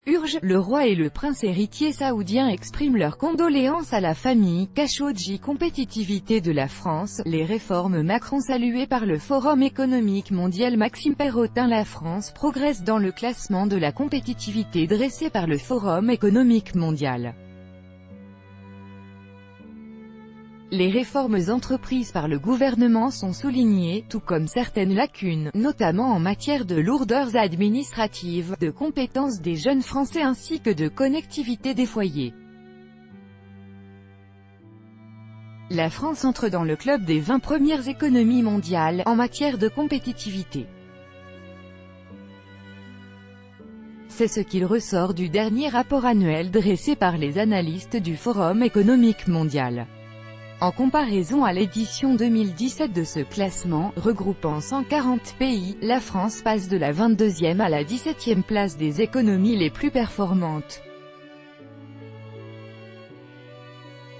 Urge, le roi et le prince héritier saoudien expriment leurs condoléances à la famille Khashoggi. Compétitivité de la France, les réformes Macron saluées par le Forum économique mondial. Maxime Perrotin. La France progresse dans le classement de la compétitivité dressé par le Forum économique mondial. Les réformes entreprises par le gouvernement sont soulignées, tout comme certaines lacunes, notamment en matière de lourdeurs administratives, de compétences des jeunes Français ainsi que de connectivité des foyers. La France entre dans le club des 20 premières économies mondiales, en matière de compétitivité. C'est ce qu'il ressort du dernier rapport annuel dressé par les analystes du Forum économique mondial. En comparaison à l'édition 2017 de ce classement, regroupant 140 pays, la France passe de la 22e à la 17e place des économies les plus performantes.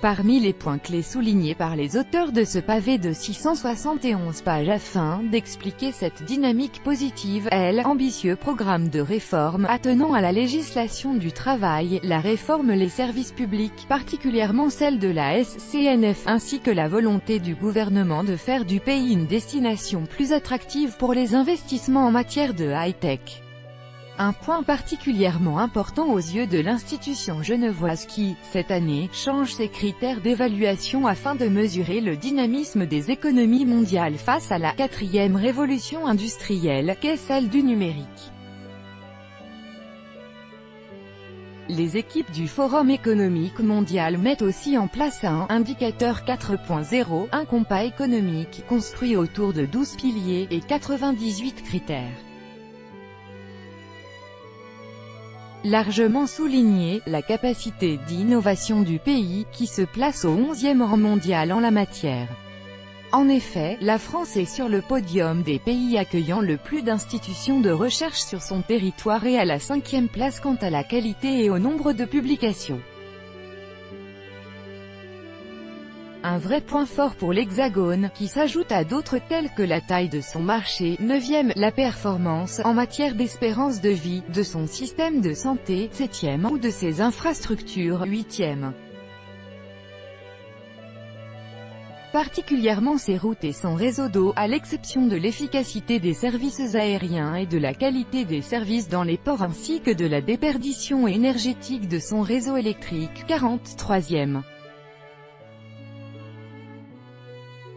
Parmi les points clés soulignés par les auteurs de ce pavé de 671 pages afin d'expliquer cette dynamique positive, ambitieux programme de réforme attenant à la législation du travail, la réforme les services publics, particulièrement celle de la SCNF, ainsi que la volonté du gouvernement de faire du pays une destination plus attractive pour les investissements en matière de high-tech. Un point particulièrement important aux yeux de l'institution genevoise qui, cette année, change ses critères d'évaluation afin de mesurer le dynamisme des économies mondiales face à la quatrième révolution industrielle, qu'est celle du numérique. Les équipes du Forum économique mondial mettent aussi en place un indicateur 4.0, un compas économique, construit autour de 12 piliers et 98 critères. Largement souligné, la capacité d'innovation du pays, qui se place au 11e rang mondial en la matière. En effet, la France est sur le podium des pays accueillant le plus d'institutions de recherche sur son territoire et à la 5e place quant à la qualité et au nombre de publications. Un vrai point fort pour l'Hexagone, qui s'ajoute à d'autres tels que la taille de son marché, 9e, la performance, en matière d'espérance de vie, de son système de santé, 7e, ou de ses infrastructures, 8e. Particulièrement ses routes et son réseau d'eau, à l'exception de l'efficacité des services aériens et de la qualité des services dans les ports ainsi que de la déperdition énergétique de son réseau électrique, 43e.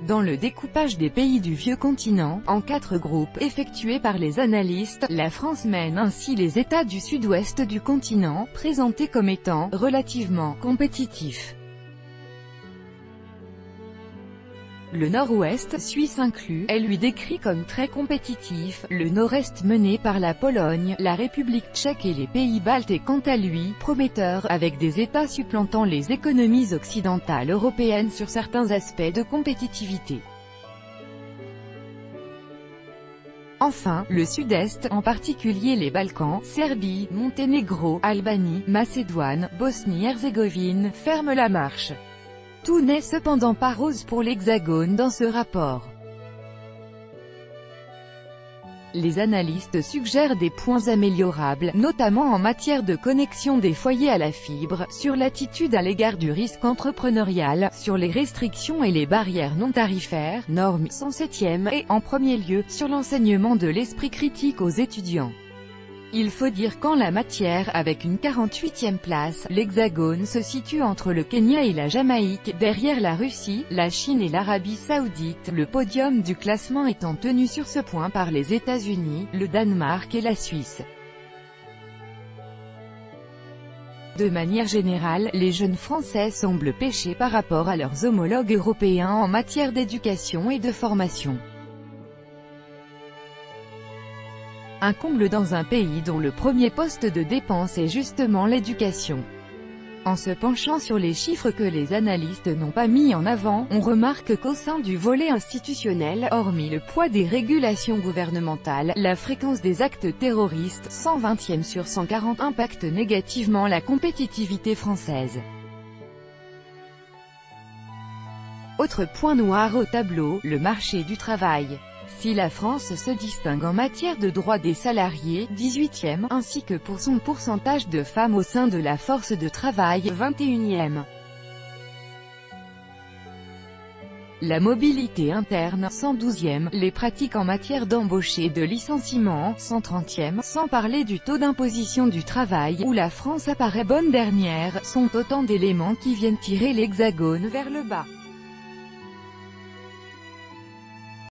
Dans le découpage des pays du vieux continent, en 4 groupes effectués par les analystes, la France mène ainsi les États du sud-ouest du continent, présentés comme étant relativement compétitifs. Le nord-ouest, Suisse inclus, est lui décrit comme très compétitif, le nord-est mené par la Pologne, la République tchèque et les pays baltes est quant à lui prometteur, avec des États supplantant les économies occidentales européennes sur certains aspects de compétitivité. Enfin, le sud-est, en particulier les Balkans, Serbie, Monténégro, Albanie, Macédoine, Bosnie-Herzégovine, ferme la marche. Tout n'est cependant pas rose pour l'Hexagone dans ce rapport. Les analystes suggèrent des points améliorables, notamment en matière de connexion des foyers à la fibre, sur l'attitude à l'égard du risque entrepreneurial, sur les restrictions et les barrières non tarifaires, normes sont 7e, et, en premier lieu, sur l'enseignement de l'esprit critique aux étudiants. Il faut dire qu'en la matière, avec une 48e place, l'Hexagone se situe entre le Kenya et la Jamaïque, derrière la Russie, la Chine et l'Arabie Saoudite, le podium du classement étant tenu sur ce point par les États-Unis, le Danemark et la Suisse. De manière générale, les jeunes Français semblent pêcher par rapport à leurs homologues européens en matière d'éducation et de formation. Un comble dans un pays dont le premier poste de dépense est justement l'éducation. En se penchant sur les chiffres que les analystes n'ont pas mis en avant, on remarque qu'au sein du volet institutionnel, hormis le poids des régulations gouvernementales, la fréquence des actes terroristes, 120e sur 140, impacte négativement la compétitivité française. Autre point noir au tableau, le marché du travail. Si la France se distingue en matière de droits des salariés, 18e, ainsi que pour son pourcentage de femmes au sein de la force de travail, 21e. La mobilité interne, 112e, les pratiques en matière d'embauche et de licenciement, 130e, sans parler du taux d'imposition du travail, où la France apparaît bonne dernière, sont autant d'éléments qui viennent tirer l'Hexagone vers le bas.